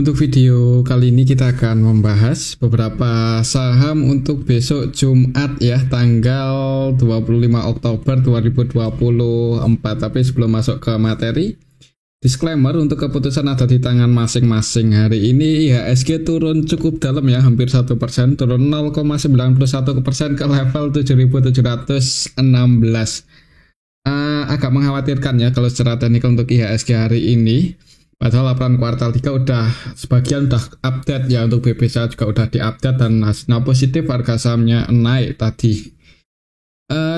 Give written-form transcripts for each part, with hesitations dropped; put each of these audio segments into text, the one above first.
Untuk video kali ini kita akan membahas beberapa saham untuk besok Jumat ya, tanggal 25 Oktober 2024. Tapi sebelum masuk ke materi, disclaimer untuk keputusan ada di tangan masing-masing. Hari ini IHSG turun cukup dalam ya, hampir 1%, turun 0,91% ke level 7.716. Agak mengkhawatirkan ya kalau secara teknikal untuk IHSG hari ini. Padahal laporan kuartal 3 sebagian udah update ya, untuk BBCA juga udah diupdate dan hasilnya positif, harga sahamnya naik tadi.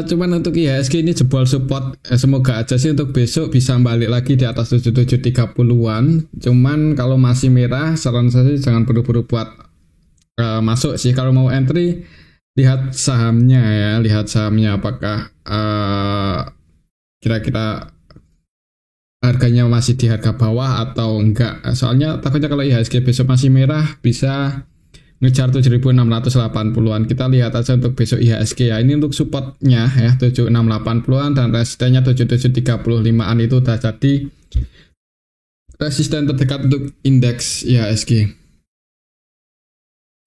Cuman untuk IHSG ini jebol support, semoga aja sih untuk besok bisa balik lagi di atas 7730-an. Cuman kalau masih merah, saran saya sih jangan buru-buru buat masuk sih. Kalau mau entry, lihat sahamnya apakah kira-kira harganya masih di harga bawah atau enggak. Soalnya takutnya kalau IHSG besok masih merah bisa ngejar 7680-an. Kita lihat aja untuk besok IHSG ya. Ini untuk supportnya ya 7680-an dan resistennya 7735-an, itu udah jadi resisten terdekat untuk indeks IHSG.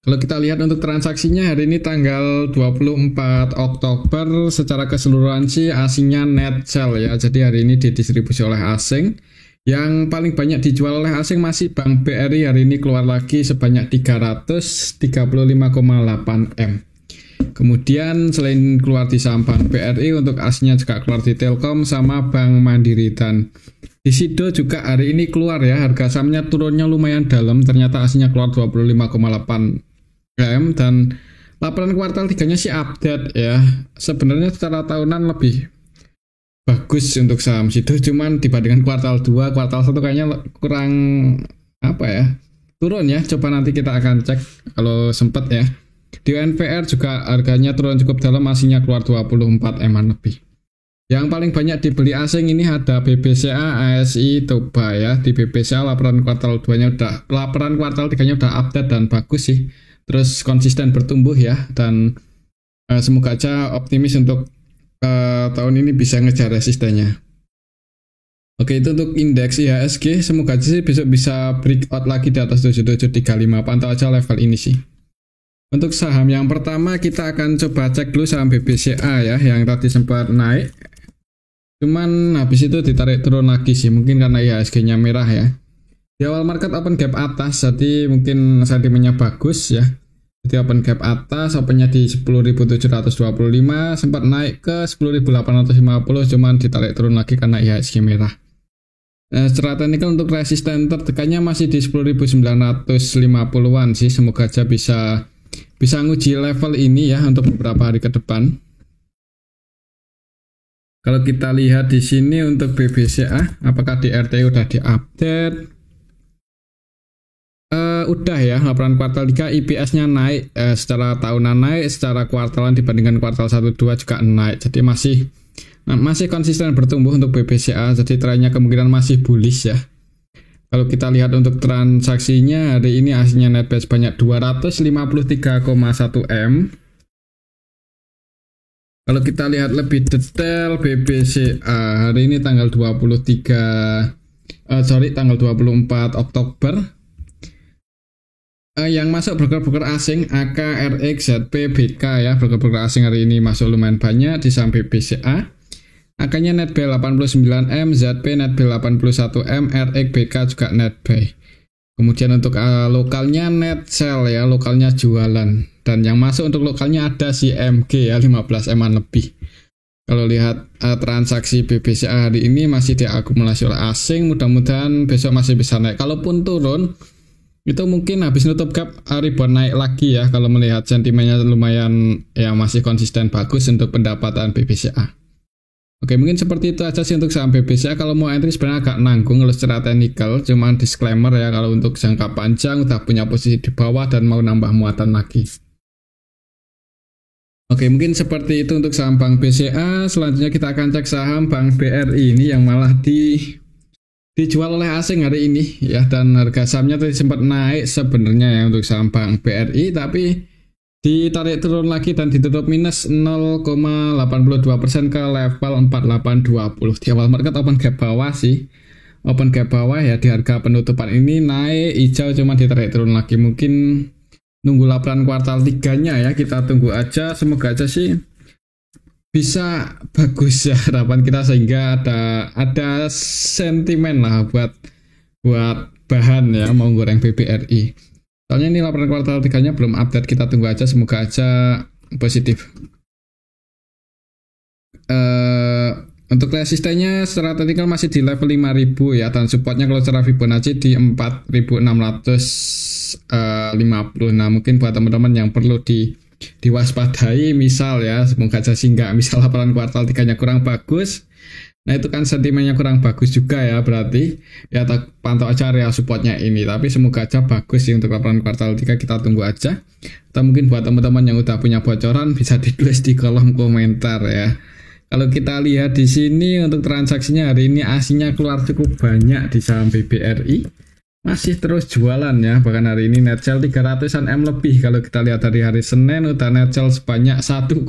Kalau kita lihat untuk transaksinya hari ini tanggal 24 Oktober, secara keseluruhan sih asingnya net sell ya. Jadi hari ini didistribusi oleh asing. Yang paling banyak dijual oleh asing masih Bank BRI, hari ini keluar lagi sebanyak 335,8 M. Kemudian selain keluar di saham Bank BRI, untuk asingnya juga keluar di Telkom sama Bank Mandiri, dan di Sido juga hari ini keluar ya. Harga sahamnya turunnya lumayan dalam, ternyata asingnya keluar 25,8 M, dan laporan kuartal 3-nya sih update ya. Sebenarnya secara tahunan lebih bagus untuk saham Sido, cuman dibandingkan kuartal 2, kuartal 1 kayaknya kurang turun ya. Coba nanti kita akan cek kalau sempat ya. Di NVR juga harganya turun cukup dalam, aslinya keluar 24 M lebih. Yang paling banyak dibeli asing ini ada BBCA, ASI, Toba ya. Di BBCA laporan kuartal 3-nya udah update dan bagus sih. Terus konsisten bertumbuh ya, dan semoga aja optimis untuk tahun ini bisa ngejar resistennya. Oke, itu untuk indeks IHSG, semoga aja sih besok bisa breakout lagi di atas 7735, pantau aja level ini sih. Untuk saham yang pertama kita akan coba cek dulu saham BBCA ya, yang tadi sempat naik, cuman habis itu ditarik turun lagi sih, mungkin karena IHSG-nya merah ya. Di awal market open gap atas, jadi mungkin sentimennya bagus ya. Jadi open gap atas, opennya di 10.725, sempat naik ke 10.850, cuman ditarik turun lagi karena IHSG merah. Secara teknikal untuk resisten terdekatnya masih di 10.950-an sih, semoga aja bisa nguji level ini ya untuk beberapa hari ke depan. Kalau kita lihat di sini untuk BBCA, apakah di RT udah diupdate? Udah ya, laporan kuartal 3 IPS-nya naik, secara tahunan naik, secara kuartalan dibandingkan kuartal 1-2 juga naik. Jadi masih konsisten bertumbuh untuk BBCA, jadi trennya kemungkinan masih bullish ya. Kalau kita lihat untuk transaksinya hari ini aslinya net buy sebanyak 253,1 M. Kalau kita lihat lebih detail BBCA hari ini tanggal 24 Oktober. Yang masuk broker-broker asing AK, RX, ZP, BK ya, broker-broker asing hari ini masuk lumayan banyak di saham BBCA. AK-nya net buy 89 M, ZP net buy 81 M, RX, BK juga net buy. Kemudian untuk lokalnya net sell ya, lokalnya jualan. Dan yang masuk untuk lokalnya ada si MG ya, 15 M lebih. Kalau lihat transaksi BBCA hari ini masih diakumulasi oleh asing, mudah-mudahan besok masih bisa naik. Kalaupun turun, itu mungkin habis nutup gap rebound naik lagi ya, kalau melihat sentimennya lumayan ya, masih konsisten bagus untuk pendapatan BBCA. Oke, mungkin seperti itu aja sih untuk saham BBCA. Kalau mau entry sebenarnya agak nanggung kalau secara teknikal, cuman disclaimer ya, kalau untuk jangka panjang udah punya posisi di bawah dan mau nambah muatan lagi. Oke, mungkin seperti itu untuk saham Bank BCA. Selanjutnya kita akan cek saham Bank BRI ini yang malah dijual oleh asing hari ini ya, dan harga sahamnya tadi sempat naik sebenarnya ya untuk saham Bank BRI, tapi ditarik turun lagi dan ditutup minus 0,82% ke level 4820. Di awal market open gap bawah sih, open gap bawah ya, di harga penutupan ini naik hijau cuma ditarik turun lagi, mungkin nunggu laporan kuartal 3-nya ya, kita tunggu aja, semoga aja sih bisa bagus ya harapan kita, sehingga ada sentimen lah buat bahan ya mau goreng BBRI. Soalnya ini laporan kuartal 3-nya belum update, kita tunggu aja, semoga aja positif. Untuk resistennya secara teknikal masih di level 5000 ya, dan supportnya kalau secara Fibonacci di 4650. Nah mungkin buat teman-teman yang perlu diwaspadai, misal ya, semoga aja sih nggak, misal laporan kuartal 3-nya kurang bagus, nah itu kan sentimennya kurang bagus juga ya, berarti ya pantau aja area supportnya ini. Tapi semoga aja bagus sih untuk laporan kuartal 3, kita tunggu aja. Atau mungkin buat teman-teman yang udah punya bocoran bisa ditulis di kolom komentar ya. Kalau kita lihat di sini untuk transaksinya hari ini aslinya keluar cukup banyak di saham BBRI, masih terus jualan ya, bahkan hari ini net sell 300-an M lebih. Kalau kita lihat dari hari Senin udah net sell sebanyak 1,1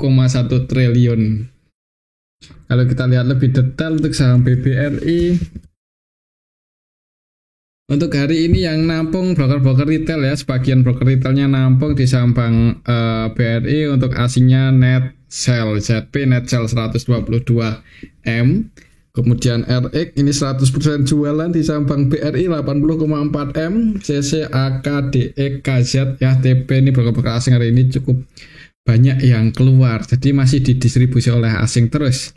triliun. Kalau kita lihat lebih detail untuk saham BBRI, untuk hari ini yang nampung broker-broker retail ya, sebagian broker retailnya nampung di saham Bank BRI. Untuk asingnya net sell, ZP net sell 122 M, kemudian RX ini 100% jualan di saham Bank BRI 80,4 M, CC, AK, DE, KZ ya, TP ini broker-broker asing hari ini cukup banyak yang keluar, jadi masih didistribusi oleh asing terus.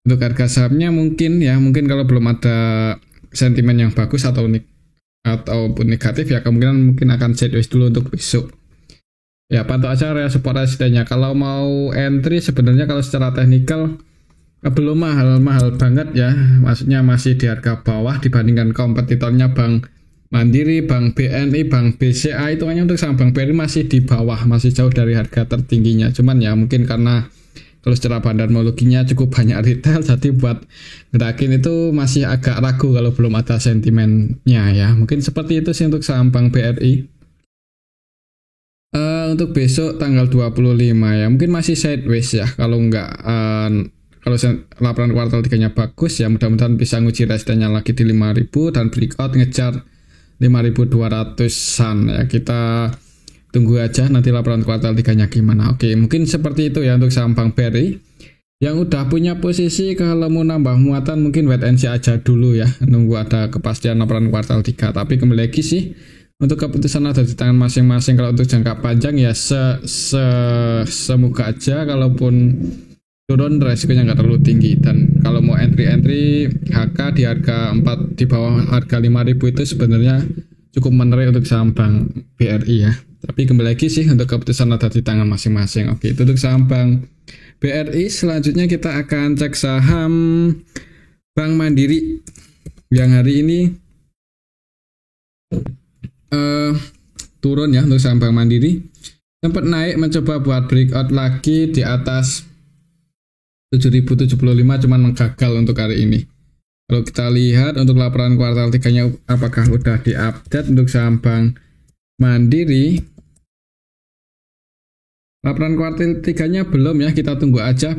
Untuk harga sahamnya mungkin kalau belum ada sentimen yang bagus ataupun negatif ya, kemungkinan mungkin akan sideways dulu untuk besok. Ya pantau aja area support resistennya. Kalau mau entry sebenarnya kalau secara teknikal belum mahal banget ya, maksudnya masih di harga bawah dibandingkan kompetitornya Bank Mandiri, Bank BNI, Bank BCA. itu hanya untuk saham Bank BRI masih di bawah, masih jauh dari harga tertingginya. Cuman ya mungkin karena kalau secara bandarmologinya cukup banyak retail, jadi buat ngerakin itu masih agak ragu kalau belum ada sentimennya ya. Mungkin seperti itu sih untuk saham Bank BRI. Untuk besok tanggal 25 ya, mungkin masih sideways ya. Kalau kalau laporan kuartal 3-nya bagus ya, mudah-mudahan bisa nguji resistennya lagi di 5000 dan breakout ngejar 5200-an ya. Kita tunggu aja nanti laporan kuartal 3-nya gimana. Oke, mungkin seperti itu ya untuk saham Bank BRI. Yang udah punya posisi kalau mau nambah muatan mungkin wait and see aja dulu ya, nunggu ada kepastian laporan kuartal 3. Tapi kembali lagi sih, untuk keputusan ada di tangan masing-masing. Kalau untuk jangka panjang ya semoga aja kalaupun turun resikonya nggak terlalu tinggi. Dan kalau mau entry HK di harga 4 di bawah harga 5000 itu sebenarnya cukup menarik untuk saham Bank BRI ya. Tapi kembali lagi sih untuk keputusan ada di tangan masing-masing. Oke, itu untuk saham Bank BRI. Selanjutnya kita akan cek saham Bank Mandiri yang hari ini turun ya. Untuk saham Bank Mandiri sempat naik mencoba buat breakout lagi di atas 7075, cuman gagal untuk hari ini. Kalau kita lihat untuk laporan kuartal 3-nya apakah udah diupdate untuk saham Bank Mandiri. Laporan kuartal 3-nya belum ya, kita tunggu aja.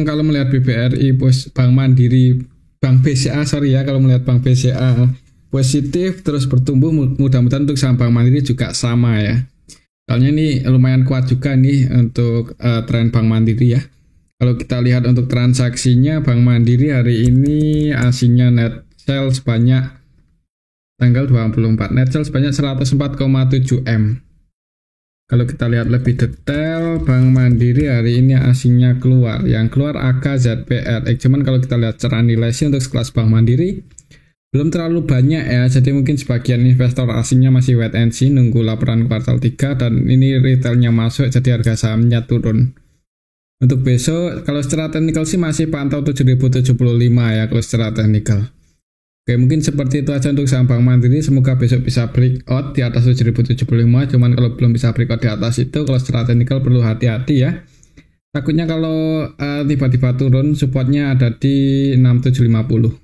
Kalau melihat BBRI, Bank Mandiri, Bank BCA kalau melihat Bank BCA positif terus bertumbuh, mudah-mudahan untuk saham Bank Mandiri juga sama ya. Soalnya ini lumayan kuat juga nih untuk tren Bank Mandiri ya. Kalau kita lihat untuk transaksinya Bank Mandiri hari ini aslinya net sell sebanyak tanggal 24, net sell sebanyak 104,7 M. Kalau kita lihat lebih detail, Bank Mandiri hari ini aslinya keluar. Yang keluar AK, ZP, RX. Cuman kalau kita lihat secara nilai sih untuk sekelas Bank Mandiri belum terlalu banyak ya, jadi mungkin sebagian investor asingnya masih wait and see nunggu laporan kuartal 3 dan ini retailnya masuk jadi harga sahamnya turun. Untuk besok kalau secara teknikal sih masih pantau 7075 ya kalau secara teknikal. Oke, mungkin seperti itu aja untuk saham Bank Mandiri, semoga besok bisa breakout di atas 7075, cuman kalau belum bisa breakout di atas itu kalau secara teknikal perlu hati-hati ya. Takutnya kalau tiba-tiba turun supportnya ada di 6750.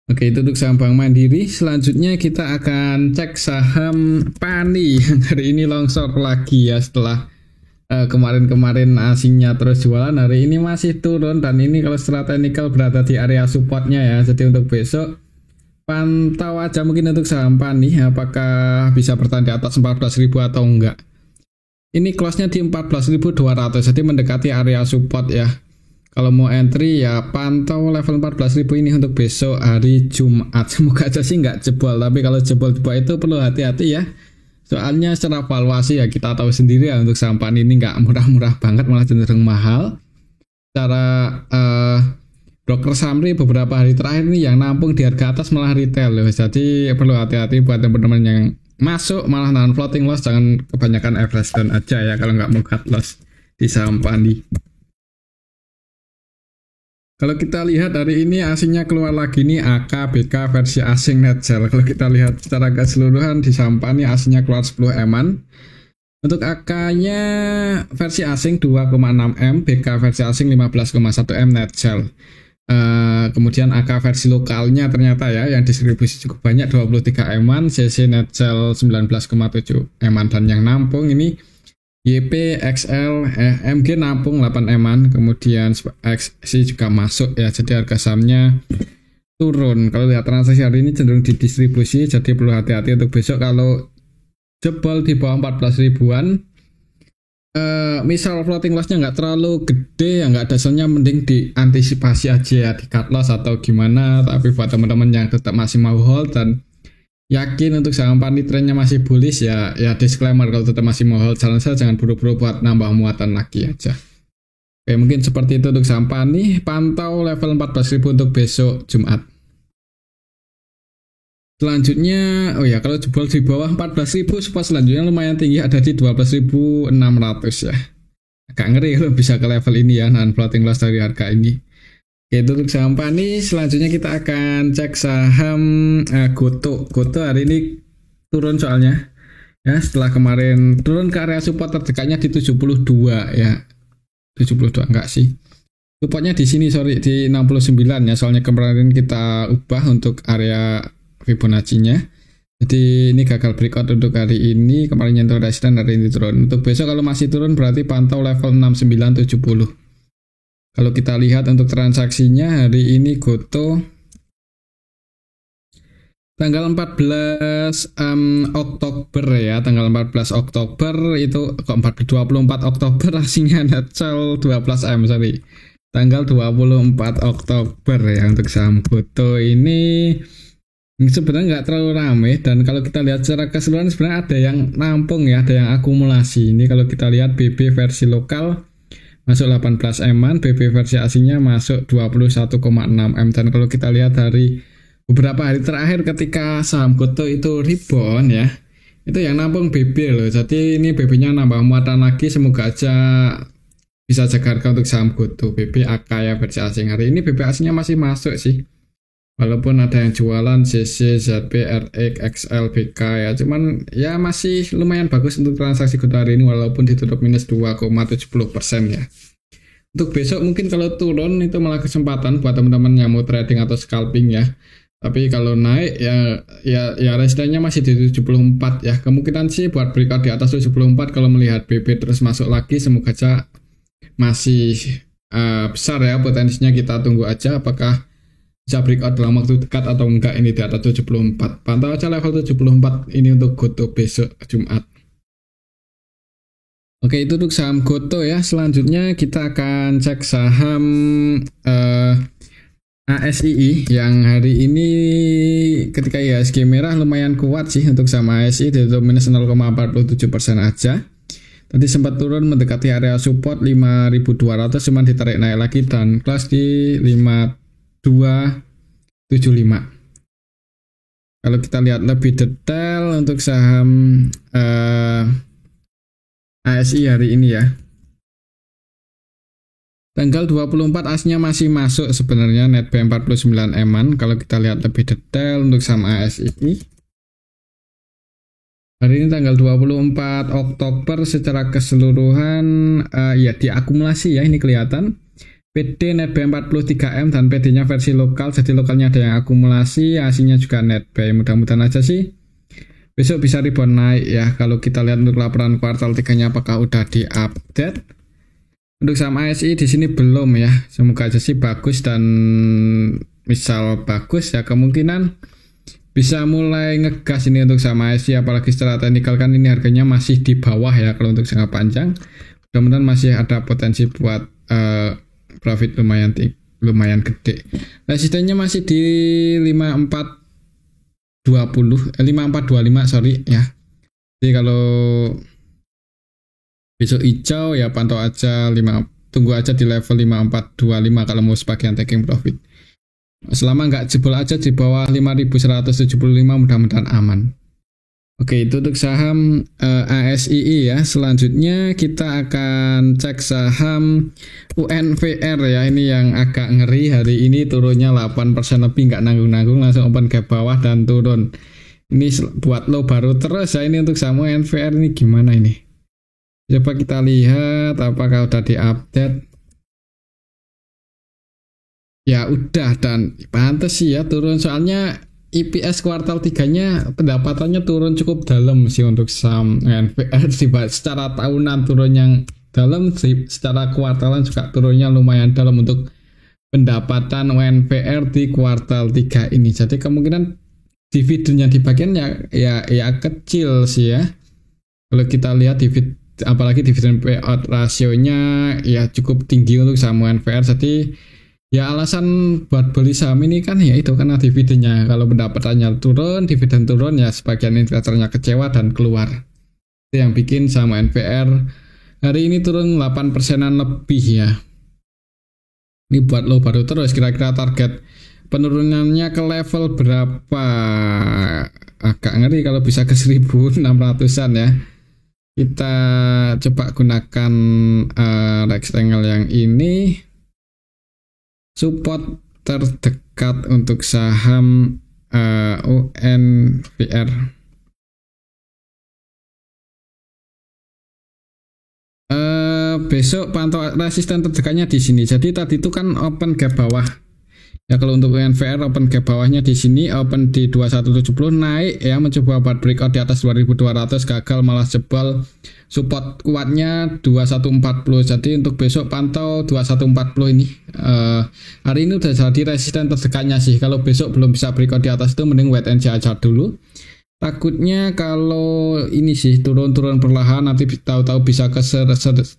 Oke, itu untuk saham Bank Mandiri. Selanjutnya kita akan cek saham PANI yang hari ini longsor lagi ya setelah kemarin-kemarin asingnya terus jualan, hari ini masih turun, dan ini kalau secara teknikal berada di area supportnya ya. Jadi untuk besok pantau aja mungkin untuk saham Pani apakah bisa bertahan di atas 14.000 atau enggak. Ini close-nya di 14.200, jadi mendekati area support ya. Kalau mau entry ya pantau level 14.000 ini untuk besok hari Jumat. Semoga aja sih nggak jebol, tapi kalau jebol di bawah itu perlu hati-hati ya. Soalnya secara valuasi ya kita tahu sendiri ya, untuk saham Pani ini nggak murah-murah banget, malah cenderung mahal. Secara broker Samri beberapa hari terakhir ini yang nampung di harga atas malah retail loh. Jadi perlu hati-hati buat teman-teman yang masuk malah nahan floating loss, jangan kebanyakan average down aja ya kalau nggak mau cut loss di saham Pani. Kalau kita lihat hari ini asingnya keluar lagi nih, AKBK versi asing net sell. Kalau kita lihat secara keseluruhan di saham Pani asingnya keluar 10 eman. Untuk AK-nya versi asing 2,6 M, BK versi asing 15,1 M net sell. Kemudian AK versi lokalnya ternyata ya yang distribusi cukup banyak 23 eman, CC net sell 19,7 eman, dan yang nampung ini YP, XL, MG nampung 8 eman, kemudian XC juga masuk ya, jadi harga sahamnya turun. Kalau lihat transaksi hari ini cenderung didistribusi, jadi perlu hati-hati untuk besok kalau jebol di bawah 14 ribuan. Misal floating lossnya nggak terlalu gede ya, nggak ada soalnya, mending diantisipasi aja ya, di cut loss atau gimana. Tapi buat teman-teman yang tetap masih mau hold dan yakin untuk saham Pani trennya masih bullish ya disclaimer, kalau tetap masih mau hold saran saya jangan buru-buru buat nambah muatan lagi aja. Oke, mungkin seperti itu untuk saham Pani. Pantau level 14.000 untuk besok Jumat. Selanjutnya, kalau jebol di bawah 14.000, support selanjutnya lumayan tinggi, ada di 12.600 ya. Agak ngeri kalau bisa ke level ini ya, nahan floating loss dari harga ini. Oke, itu untuk saham Pani. Selanjutnya kita akan cek saham Goto. Goto hari ini turun soalnya. Ya, setelah kemarin turun ke area support terdekatnya di 72 ya. 72 enggak sih. Supportnya di sini di 69 ya. Soalnya kemarin kita ubah untuk area Fibonacci-nya. Jadi ini gagal breakout untuk hari ini, kemarin nyentuh resisten, hari ini turun. Untuk besok kalau masih turun berarti pantau level 6970. Kalau kita lihat untuk transaksinya hari ini Goto tanggal 14 Oktober ya, tanggal 14 Oktober itu kok 24 Oktober aslinya net sell 12M sorry. Tanggal 24 Oktober ya untuk saham Goto ini sebenarnya nggak terlalu ramai, dan kalau kita lihat secara keseluruhan sebenarnya ada yang nampung ya, ada yang akumulasi. Ini kalau kita lihat BB versi lokal masuk 18 eman, BB versi asingnya masuk 21,6 M, dan kalau kita lihat dari beberapa hari terakhir ketika saham Goto itu rebound ya, itu yang nampung BB loh. Jadi ini BB-nya nambah muatan lagi, semoga aja bisa jaga harga untuk saham Goto. BB AK ya versi asing, hari ini BB asingnya masih masuk sih. Walaupun ada yang jualan CC, ZP, RX, XL, BK ya, cuman ya masih lumayan bagus untuk transaksi Goto hari ini walaupun ditutup minus 2,70% ya. Untuk besok mungkin kalau turun itu malah kesempatan buat teman-teman yang mau trading atau scalping ya. Tapi kalau naik ya resistennya masih di 74 ya. Kemungkinan sih buat breakout di atas 74 kalau melihat BB terus masuk lagi, semoga aja masih besar ya potensinya. Kita tunggu aja apakah bisa breakout dalam waktu dekat atau enggak ini di atas 74. Pantau aja level 74 ini untuk Goto besok Jumat. Oke, itu untuk saham Goto ya. Selanjutnya kita akan cek saham ASII yang hari ini ketika IHSG merah lumayan kuat sih untuk saham ASI, ditutup minus 0,47% aja. Tadi sempat turun mendekati area support 5.200, cuman ditarik naik lagi dan close di 5275. Kalau kita lihat lebih detail untuk saham ASI hari ini ya, tanggal 24 asnya masih masuk sebenarnya, net B 49 eman. Kalau kita lihat lebih detail untuk saham ASI hari ini tanggal 24 Oktober secara keseluruhan ya diakumulasi ya, ini kelihatan PD net B 43M dan PD-nya versi lokal, jadi lokalnya ada yang akumulasi, aslinya juga net B. Mudah-mudahan aja sih besok bisa rebound naik ya. Kalau kita lihat untuk laporan kuartal 3-nya apakah udah diupdate. Untuk saham ASI di sini belum ya. Semoga aja sih bagus, dan misal bagus ya kemungkinan bisa mulai ngegas ini untuk saham ASI, apalagi secara teknikal kan ini harganya masih di bawah ya kalau untuk jangka panjang. Mudah-mudahan masih ada potensi buat profit lumayan gede. Resistennya masih di 5425 sorry ya. Jadi kalau besok hijau ya pantau aja tunggu aja di level 5425 kalau mau sebagian taking profit. Selama nggak jebol aja di bawah 5175 mudah-mudahan aman. Oke, itu untuk saham ASII ya. Selanjutnya kita akan cek saham UNVR ya. Ini yang agak ngeri, hari ini turunnya 8% lebih, nggak nanggung-nanggung langsung open gap bawah dan turun. Ini buat low baru terus ya. Ini untuk saham UNVR ini gimana ini? Coba kita lihat apakah udah diupdate. Ya udah, dan pantas sih ya turun, soalnya EPS kuartal 3-nya pendapatannya turun cukup dalam sih untuk saham NVR. Secara tahunan turun yang dalam, secara kuartalan juga turunnya lumayan dalam untuk pendapatan UNVR di kuartal 3 ini. Jadi kemungkinan dividen yang dibagian ya kecil sih ya. Kalau kita lihat apalagi dividen payout rasionya ya cukup tinggi untuk saham UNVR. Jadi ya alasan buat beli saham ini kan ya itu karena dividennya. Kalau pendapatannya turun, dividen turun, ya sebagian investornya kecewa dan keluar. Itu yang bikin saham NVR hari ini turun 8%-an lebih ya. Ini buat low baru terus. Kira-kira target penurunannya ke level berapa? Agak ngeri kalau bisa ke 1600-an ya. Kita coba gunakan rectangle yang ini. Support terdekat untuk saham UNVR. Besok pantau resisten terdekatnya di sini. Jadi tadi itu kan open gap bawah. Ya kalau untuk UNVR open gap bawahnya di sini, open di 2170, naik ya, mencoba buat breakout di atas 2200, gagal malah jebol. Support kuatnya 2140. Jadi untuk besok pantau 2140 ini. Hari ini udah jadi resisten terdekatnya sih. Kalau besok belum bisa breakout di atas itu mending wait and see aja dulu. Takutnya kalau ini sih turun-turun perlahan nanti tahu-tahu bisa ke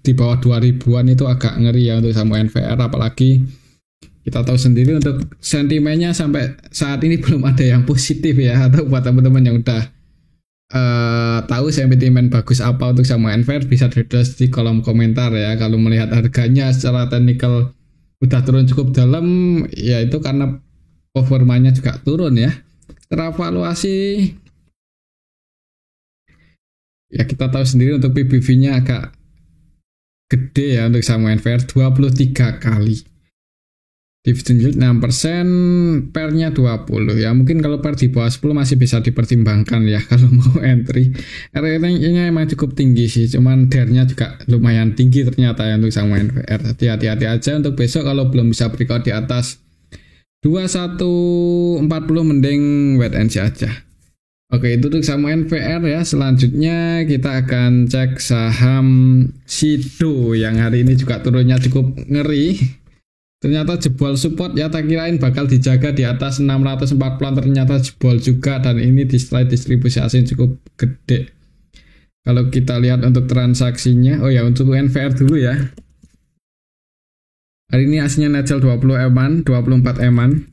di bawah 2000-an, itu agak ngeri ya untuk sama NVR. Apalagi kita tahu sendiri untuk sentimennya sampai saat ini belum ada yang positif ya. Atau buat teman-teman yang udah tahu sentimen bagus apa untuk sama NVR, bisa ditulis di kolom komentar ya. Kalau melihat harganya secara teknikal udah turun cukup dalam, ya itu karena performanya juga turun ya. Secara valuasi ya kita tahu sendiri untuk PBV-nya agak gede ya untuk sama NVR, 23 kali. Dividend yield 6%, pernya 20 ya. Mungkin kalau per di bawah 10 masih bisa dipertimbangkan ya kalau mau entry. ROE-nya emang cukup tinggi sih, cuman DER-nya juga lumayan tinggi ternyata ya untuk sama NVR. Jadi hati-hati aja untuk besok, kalau belum bisa breakout di atas 2140 mending wait and see aja. Oke, itu untuk sama NVR ya. Selanjutnya kita akan cek saham Sido yang hari ini juga turunnya cukup ngeri. Ternyata jebol support ya, tak kirain bakal dijaga di atas 640-an, ternyata jebol juga, dan ini di slide distribusi asing cukup gede. Kalau kita lihat untuk transaksinya, oh ya untuk NVR dulu ya. Hari ini aslinya net sell 20 eman, 24 eman.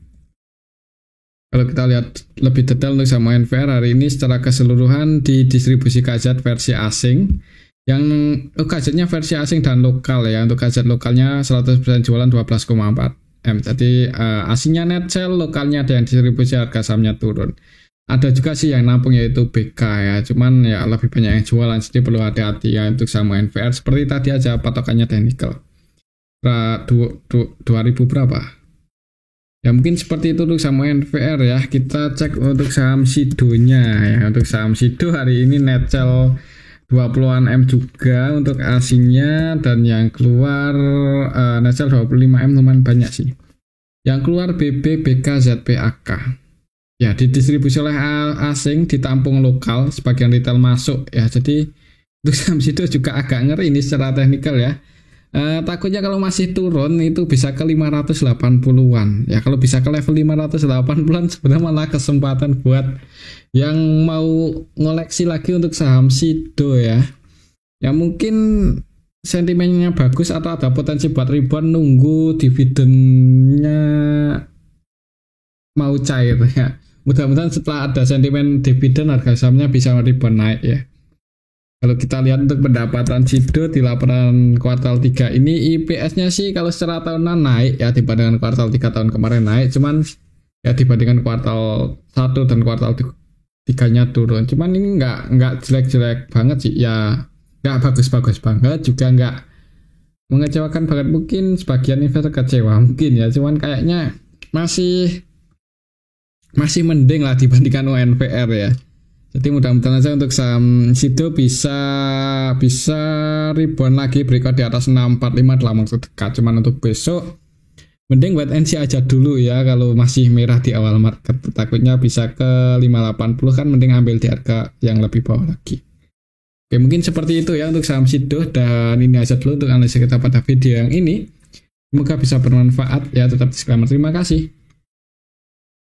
Kalau kita lihat lebih detail untuk sama NVR hari ini secara keseluruhan di distribusi KZ versi asing. Yang KZ-nya versi asing dan lokal ya. Untuk KZ lokalnya 100% jualan 12,4 M. Jadi asingnya net sell, lokalnya ada yang distribusi, harga sahamnya turun. Ada juga sih yang nampung yaitu BK ya. Cuman ya lebih banyak yang jualan, jadi perlu hati-hati ya untuk sama NVR. Seperti tadi aja patokannya technical. 2000 berapa? Ya mungkin seperti itu untuk sama NVR ya. Kita cek untuk saham Sidonya ya. Untuk saham Sido hari ini net sell 20-an M juga untuk asingnya, dan yang keluar net sell 25 M lumayan banyak sih. Yang keluar BB, BK, ZPAK. ya didistribusi oleh asing, ditampung lokal, sebagian retail masuk ya. Jadi untuk saham Sido juga agak ngeri ini secara teknikal ya. Takutnya kalau masih turun itu bisa ke 580-an. Ya kalau bisa ke level 580-an sebenarnya malah kesempatan buat yang mau ngoleksi lagi untuk saham Sido ya. Ya mungkin sentimennya bagus atau ada potensi buat rebound nunggu dividennya mau cair ya. Mudah-mudahan setelah ada sentimen dividen harga sahamnya bisa rebound naik ya. Kalau kita lihat untuk pendapatan Sido di laporan kuartal 3 ini IPS-nya sih kalau secara tahunan naik ya dibandingkan kuartal 3 tahun kemarin naik, cuman ya dibandingkan kuartal 1 dan kuartal 3-nya turun. Cuman ini nggak jelek-jelek banget sih ya, nggak bagus-bagus banget juga nggak mengecewakan banget. Mungkin sebagian investor kecewa mungkin ya, cuman kayaknya masih mending lah dibandingkan UNVR ya. Jadi mudah-mudahan aja untuk saham Sido bisa rebound lagi berikut di atas 645 dalam waktu dekat. Cuman untuk besok mending wait and see aja dulu ya, kalau masih merah di awal market. Takutnya bisa ke 580 kan, mending ambil di harga yang lebih bawah lagi. Oke, mungkin seperti itu ya untuk saham Sido, dan ini aja dulu untuk analisa kita pada video yang ini. Semoga bisa bermanfaat ya, tetap disclaimer. Terima kasih.